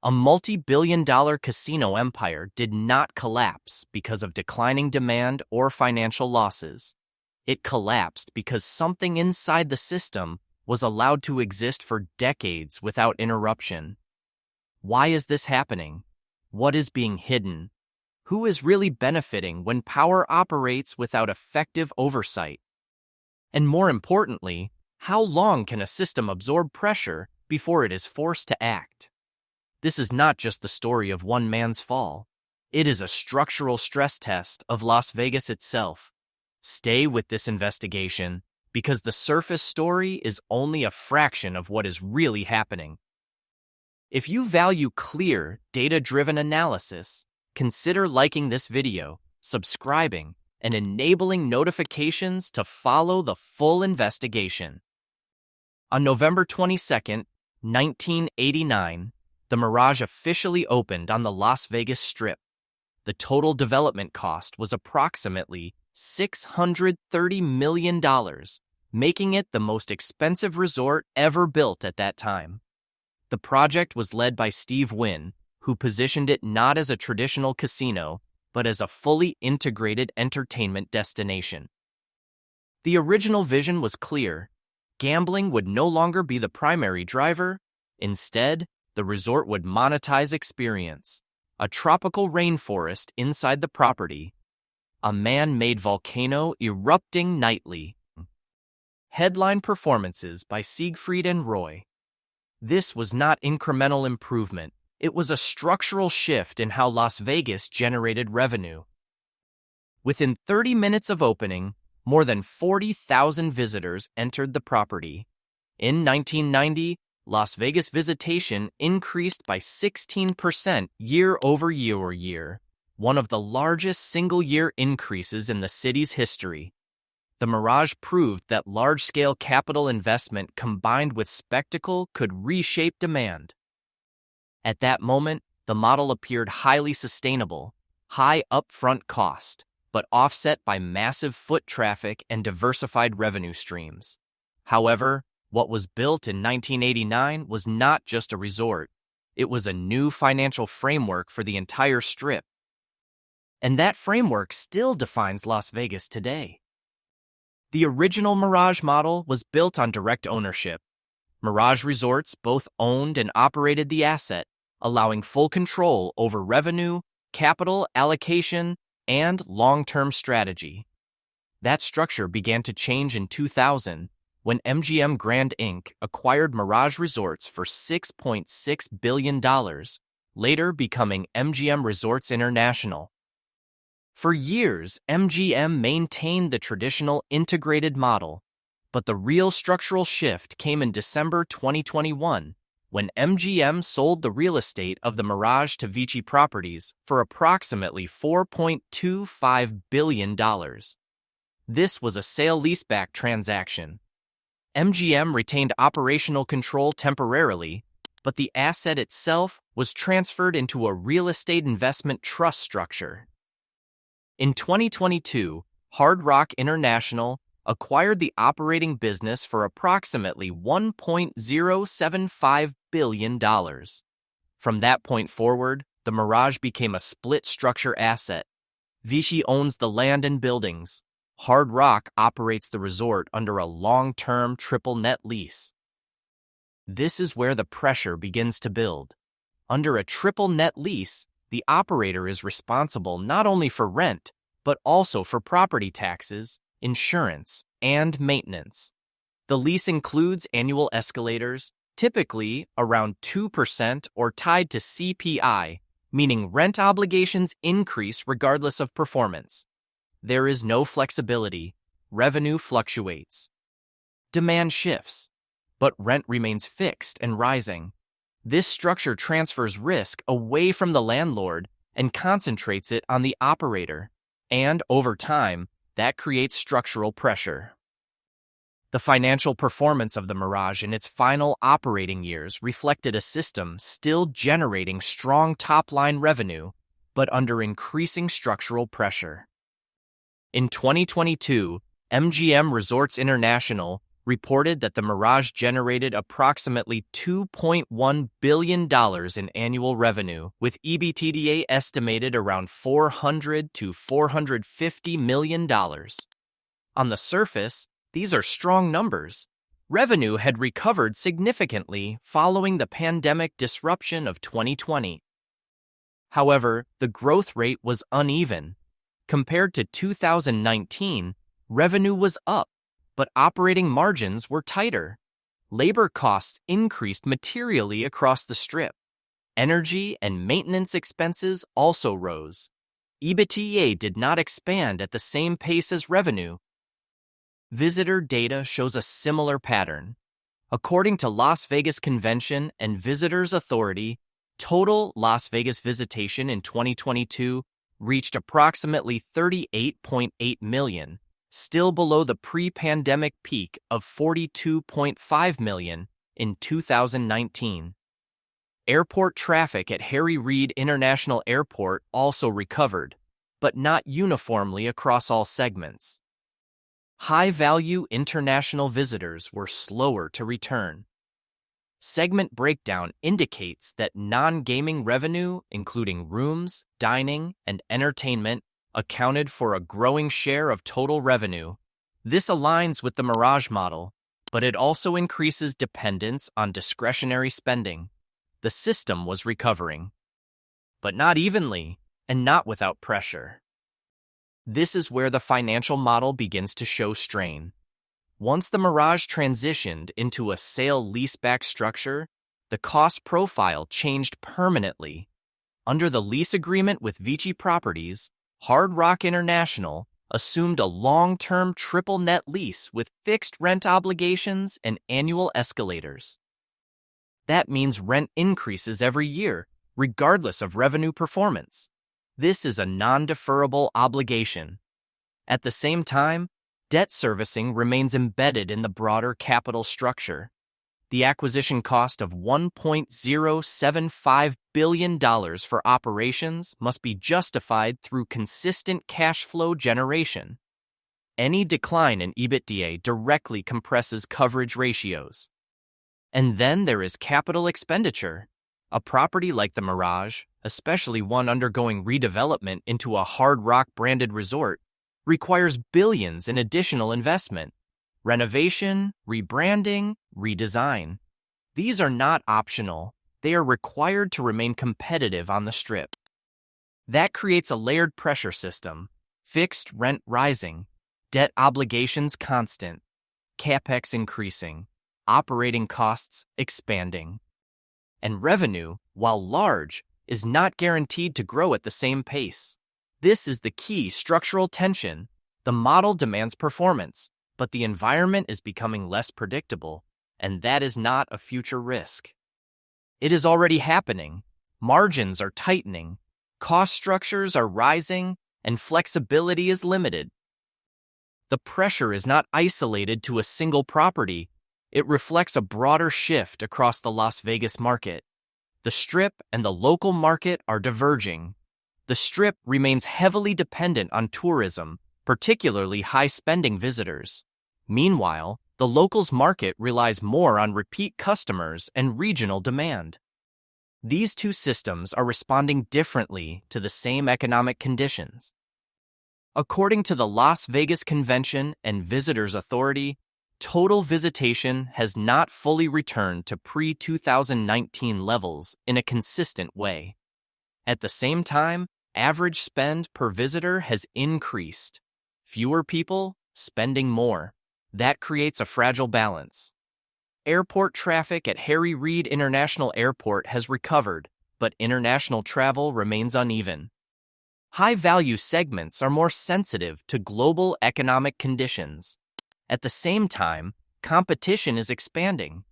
A multi-billion-dollar casino empire did not collapse because of declining demand or financial losses. It collapsed because something inside the system was allowed to exist for decades without interruption. Why is this happening? What is being hidden? Who is really benefiting when power operates without effective oversight? And more importantly, how long can a system absorb pressure before it is forced to act? This is not just the story of one man's fall. It is a structural stress test of Las Vegas itself. Stay with this investigation, because the surface story is only a fraction of what is really happening. If you value clear, data-driven analysis, consider liking this video, subscribing, and enabling notifications to follow the full investigation. On November 22, 1989, the Mirage officially opened on the Las Vegas Strip. The total development cost was approximately $630 million, making it the most expensive resort ever built at that time. The project was led by Steve Wynn, who positioned it not as a traditional casino, but as a fully integrated entertainment destination. The original vision was clear. Gambling would no longer be the primary driver. Instead, the resort would monetize experience, a tropical rainforest inside the property, a man-made volcano erupting nightly. Headline performances by Siegfried and Roy. This was not incremental improvement. It was a structural shift in how Las Vegas generated revenue. Within 30 minutes of opening, more than 40,000 visitors entered the property. In 1990, Las Vegas visitation increased by 16% year-over-year, one of the largest single-year increases in the city's history. The Mirage proved that large-scale capital investment combined with spectacle could reshape demand. At that moment, the model appeared highly sustainable, high upfront cost, but offset by massive foot traffic and diversified revenue streams. However, what was built in 1989 was not just a resort. It was a new financial framework for the entire Strip. And that framework still defines Las Vegas today. The original Mirage model was built on direct ownership. Mirage Resorts both owned and operated the asset, allowing full control over revenue, capital allocation, and long-term strategy. That structure began to change in 2000 when MGM Grand Inc. acquired Mirage Resorts for $6.6 billion, later becoming MGM Resorts International. For years, MGM maintained the traditional integrated model, but the real structural shift came in December 2021 when MGM sold the real estate of the Mirage to Vici Properties for approximately $4.25 billion. This was a sale-leaseback transaction. MGM retained operational control temporarily, but the asset itself was transferred into a real estate investment trust structure. In 2022, Hard Rock International acquired the operating business for approximately $1.075 billion. From that point forward, the Mirage became a split-structure asset. Vici owns the land and buildings. Hard Rock operates the resort under a long-term triple-net lease. This is where the pressure begins to build. Under a triple-net lease, the operator is responsible not only for rent, but also for property taxes, insurance, and maintenance. The lease includes annual escalators, typically around 2% or tied to CPI, meaning rent obligations increase regardless of performance. There is no flexibility. Revenue fluctuates. Demand shifts, but rent remains fixed and rising. This structure transfers risk away from the landlord and concentrates it on the operator. And over time, that creates structural pressure. The financial performance of the Mirage in its final operating years reflected a system still generating strong top-line revenue, but under increasing structural pressure. In 2022, MGM Resorts International reported that the Mirage generated approximately $2.1 billion in annual revenue, with EBITDA estimated around $400 to $450 million. On the surface, these are strong numbers. Revenue had recovered significantly following the pandemic disruption of 2020. However, the growth rate was uneven. Compared to 2019, revenue was up, but operating margins were tighter. Labor costs increased materially across the Strip. Energy and maintenance expenses also rose. EBITDA did not expand at the same pace as revenue. Visitor data shows a similar pattern. According to Las Vegas Convention and Visitors Authority, total Las Vegas visitation in 2022 reached approximately 38.8 million, still below the pre-pandemic peak of 42.5 million in 2019. Airport traffic at Harry Reid International Airport also recovered, but not uniformly across all segments. High-value international visitors were slower to return. Segment breakdown indicates that non-gaming revenue, including rooms, dining, and entertainment, accounted for a growing share of total revenue. This aligns with the Mirage model, but it also increases dependence on discretionary spending. The system was recovering, but not evenly and not without pressure. This is where the financial model begins to show strain. Once the Mirage transitioned into a sale-leaseback structure, the cost profile changed permanently. Under the lease agreement with Vici Properties, Hard Rock International assumed a long-term triple net lease with fixed rent obligations and annual escalators. That means rent increases every year, regardless of revenue performance. This is a non-deferrable obligation. At the same time, debt servicing remains embedded in the broader capital structure. The acquisition cost of $1.075 billion for operations must be justified through consistent cash flow generation. Any decline in EBITDA directly compresses coverage ratios. And then there is capital expenditure. A property like the Mirage, especially one undergoing redevelopment into a Hard Rock branded resort, requires billions in additional investment. Renovation, rebranding, redesign. These are not optional. They are required to remain competitive on the Strip. That creates a layered pressure system. Fixed rent rising, debt obligations constant, CapEx increasing, operating costs expanding. And revenue, while large, is not guaranteed to grow at the same pace. This is the key structural tension. The model demands performance, but the environment is becoming less predictable, and that is not a future risk. It is already happening. Margins are tightening, cost structures are rising, and flexibility is limited. The pressure is not isolated to a single property. It reflects a broader shift across the Las Vegas market. The Strip and the local market are diverging. The Strip remains heavily dependent on tourism, particularly high-spending visitors. Meanwhile, the locals market relies more on repeat customers and regional demand. These two systems are responding differently to the same economic conditions. According to the Las Vegas Convention and Visitors Authority, total visitation has not fully returned to pre-2019 levels in a consistent way. At the same time, average spend per visitor has increased. Fewer people, spending more. That creates a fragile balance. Airport traffic at Harry Reid International Airport has recovered, but international travel remains uneven. High-value segments are more sensitive to global economic conditions. At the same time, competition is expanding.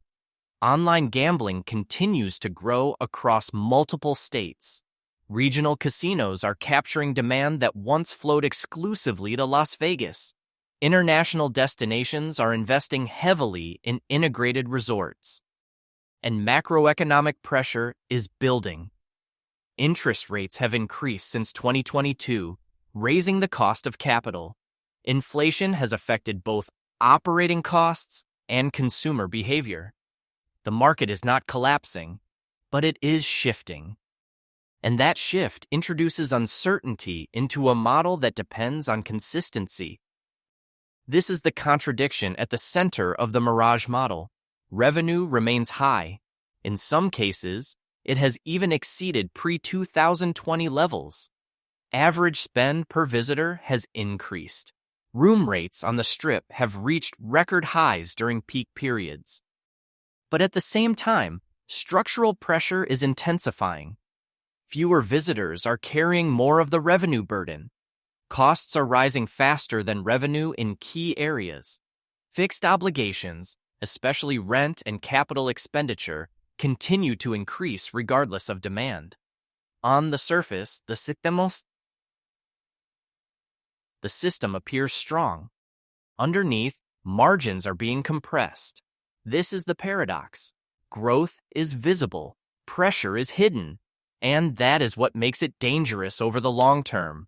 Online gambling continues to grow across multiple states. Regional casinos are capturing demand that once flowed exclusively to Las Vegas. International destinations are investing heavily in integrated resorts. And macroeconomic pressure is building. Interest rates have increased since 2022, raising the cost of capital. Inflation has affected both operating costs and consumer behavior. The market is not collapsing, but it is shifting. And that shift introduces uncertainty into a model that depends on consistency. This is the contradiction at the center of the Mirage model. Revenue remains high. In some cases, it has even exceeded pre-2020 levels. Average spend per visitor has increased. Room rates on the Strip have reached record highs during peak periods. But at the same time, structural pressure is intensifying. Fewer visitors are carrying more of the revenue burden. Costs are rising faster than revenue in key areas. Fixed obligations, especially rent and capital expenditure, continue to increase regardless of demand. On the surface, the system appears strong. Underneath, margins are being compressed. This is the paradox. Growth is visible, pressure is hidden, and that is what makes it dangerous over the long term.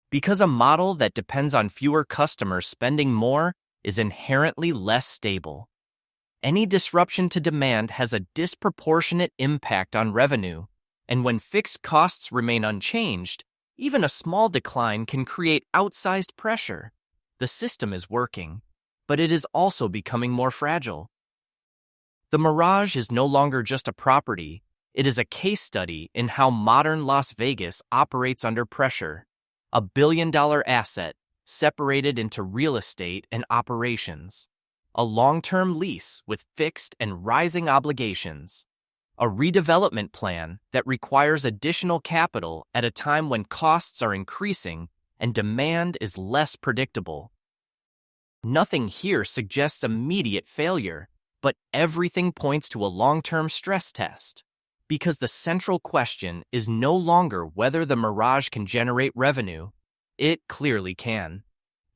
Because a model that depends on fewer customers spending more is inherently less stable. Any disruption to demand has a disproportionate impact on revenue, and when fixed costs remain unchanged, even a small decline can create outsized pressure. The system is working, but it is also becoming more fragile. The Mirage is no longer just a property, it is a case study in how modern Las Vegas operates under pressure. A billion-dollar asset separated into real estate and operations. A long-term lease with fixed and rising obligations. A redevelopment plan that requires additional capital at a time when costs are increasing and demand is less predictable. Nothing here suggests immediate failure, but everything points to a long-term stress test. Because the central question is no longer whether the Mirage can generate revenue. It clearly can.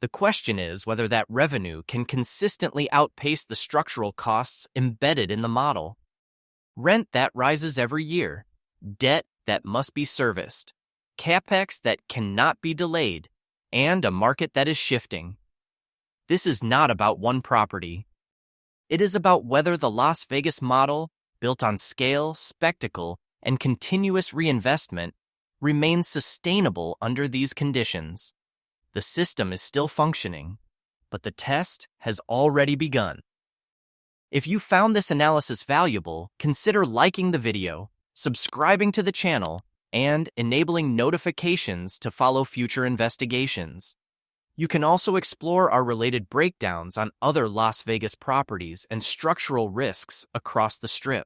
The question is whether that revenue can consistently outpace the structural costs embedded in the model. Rent that rises every year, debt that must be serviced, capex that cannot be delayed, and a market that is shifting. This is not about one property. It is about whether the Las Vegas model, built on scale, spectacle, and continuous reinvestment, remains sustainable under these conditions. The system is still functioning, but the test has already begun. If you found this analysis valuable, consider liking the video, subscribing to the channel, and enabling notifications to follow future investigations. You can also explore our related breakdowns on other Las Vegas properties and structural risks across the Strip.